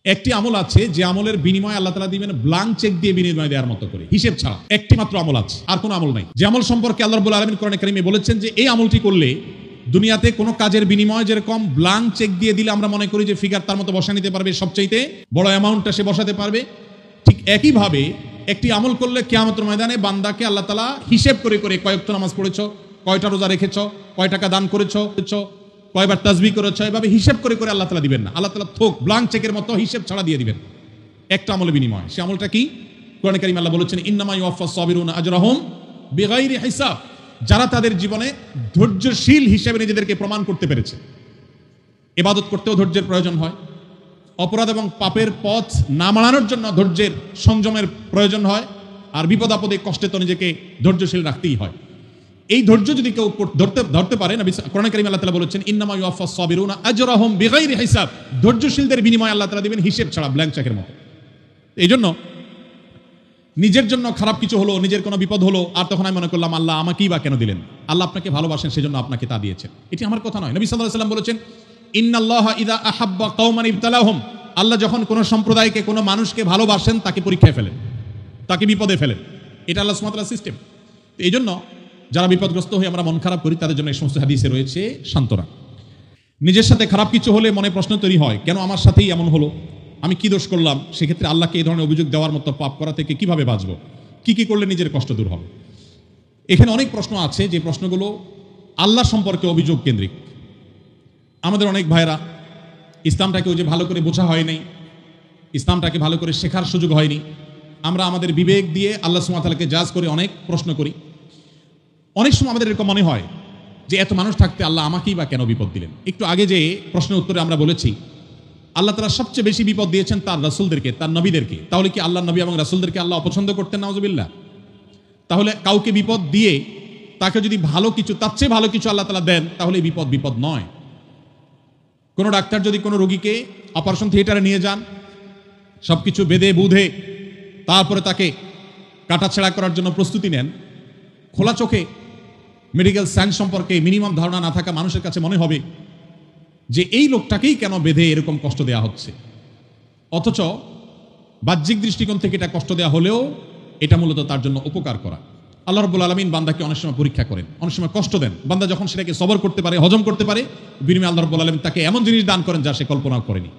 একটি আমল আছে যে আমলের বিনিময়ে আল্লাহ তাআলা দিবেন ব্ল্যাঙ্ক চেক দিয়ে বিনিময় দেওয়ার মতো করে, হিসেব ছাড়া। একটি মাত্র আমল আছে, আর কোনো আমল নাই। যে আমল সম্পর্কে আল্লাহ রাব্বুল আলামিন কোরআনে কারিমে বলেছেন যে এই আমলটি করলে দুনিয়াতে কোনো কাজের বিনিময়ে যেরকম ব্ল্যাঙ্ক চেক দিয়ে দিলে আমরা মনে করি যে ফিগার তার মতো বসা নিতে পারবে, সবচাইতে বড় অ্যামাউন্টটা সে বসাতে পারবে, ঠিক একইভাবে একটি আমল করলে কিয়ামতের ময়দানে বান্দাকে আল্লাহ তাআলা হিসেব করে করে কয় ওয়াক্ত নামাজ পড়েছো, কয়টা রোজা রেখেছো, কয় টাকা দান করেছো, কয়বার তাসবিহ করেছো, এভাবে হিসেব করে করে আল্লাহ তাআলা দিবেন না। আল্লাহ তাআলা থোক ব্ল্যাঙ্ক চেকের মতো হিসেব ছাড়া দিয়ে দিবেন একটা আমলের বিনিময়ে। সে আমলটা কি? কোরআনে কারিমে আল্লাহ বলেছেন ইন্নামা ইউওয়াফাস সাবিরুনা আজরাহুম বিগাইরি হিসাব। যারা তাদের জীবনে ধৈর্যশীল হিসেবে নিজেদেরকে প্রমাণ করতে পেরেছে। ইবাদত করতেও ধৈর্যের প্রয়োজন হয়, অপরাধ এবং পাপের পথ না মানানোর জন্য ধৈর্যের সংযমের প্রয়োজন হয়, আর বিপদ আপদে কষ্টে তো নিজেকে ধৈর্যশীল রাখতেই হয়। এই ধৈর্য যদি কেউ ধরতে পারে, নবী কোরআনে কারিমে আল্লাহ তাআলা বলেছেন ইন্নামা ইউওয়াফাস সাবিরুনা আজরাহুম বিগাইরি হিসাব। ধৈর্যশীলদের বিনিময়ে আল্লাহ তাআলা দিবেন হিসেব ছাড়া, ব্ল্যাঙ্ক চেকের মতো। এইজন্য নিজের জন্য খারাপ কিছু হলো, নিজের কোনো বিপদ হলো, আর তখন আমি মনে করলাম আল্লাহ আমাকেই বা কেন দিলেন? আল্লাহ আপনাকে ভালোবাসেন, সেজন্য আপনাকে তা দিয়েছেন। এটি আমার কথা নয়। নবী সাল্লাল্লাহু আলাইহি ওয়াসাল্লাম বলেছেন ইন্নাল্লাহা ইযা আহাব্বা কওমান ইবতালাহুম। আল্লাহ যখন কোনো সম্প্রদায়কে, কোনো মানুষকে ভালোবাসেন তাকে পরীক্ষায় ফেলেন, তাকে বিপদে ফেলেন। এটা আল্লাহ সুবহানাহু ওয়া তাআলার সিস্টেম। এই জন্য যারা বিপদগ্রস্ত হয়ে আমরা মন খারাপ করি তাদের জন্য এই সমস্ত হাদিসে রয়েছে সান্ত্বনা। নিজের সাথে খারাপ কিছু হলে মনে প্রশ্ন তৈরি হয়, কেন আমার সাথেই এমন হলো, আমি কি দোষ করলাম? সেক্ষেত্রে আল্লাহকে এই ধরনের অভিযোগ দেওয়ার মতো পাপ করা থেকে কিভাবে বাঁচবো? কি করলে নিজের কষ্ট দূর হবে? এখানে অনেক প্রশ্ন আছে, যে প্রশ্নগুলো আল্লাহ সম্পর্কে অভিযোগ কেন্দ্রিক। আমাদের অনেক ভাইরা ইসলামটাকেও যে ভালো করে বোঝা হয়নি, ইসলামটাকে ভালো করে শেখার সুযোগ হয়নি। আমরা আমাদের বিবেক দিয়ে আল্লাহ সুবহানাহু ওয়া তাআলাকে জাজ করে অনেক প্রশ্ন করি। অনেক সময় আমাদের এরকম মনে হয় যে এত মানুষ থাকতে আল্লাহ আমাকেই বা কেন বিপদ দিলেন? একটু আগে যে প্রশ্নের উত্তরে আমরা বলেছি আল্লাহ তাআলা সবচেয়ে বেশি বিপদ দিয়েছেন তার রাসূলদেরকে, তার নবীদেরকে। তাহলে কি আল্লাহ নবী এবং রাসূলদেরকে আল্লাহ অপছন্দ করতেন? নাউযুবিল্লাহ। তাহলে কাউকে বিপদ দিয়ে তাকে যদি ভালো কিছু, তার চেয়ে ভালো কিছু আল্লাহ তাআলা দেন, তাহলে বিপদ নয়। কোনো ডাক্তার যদি কোনো রোগীকে অপারেশন থিয়েটারে নিয়ে যান, সবকিছু বেঁধে বুঝে তারপরে তাকে কাটাছেঁড়া করার জন্য প্রস্তুতি নেন, খোলা চোখে মেডিকেল সায়েন্স সম্পর্কে মিনিমাম ধারণা না থাকা মানুষের কাছে মনে হবে যে এই লোকটাকেই কেন বেঁধে এরকম কষ্ট দেওয়া হচ্ছে। অথচ বাহ্যিক দৃষ্টিকোণ থেকে এটা কষ্ট দেওয়া হলেও এটা মূলত তার জন্য উপকার করা। আল্লাহ রাব্বুল আলামিন বান্দাকে অনেক সময় পরীক্ষা করেন, অনেক সময় কষ্ট দেন। বান্দা যখন সেটাকে সবর করতে পারে, হজম করতে পারে, বিনিময়ে আল্লাহ রাব্বুল আলামিন তাকে এমন জিনিস দান করেন যা সে কল্পনাও করেনি।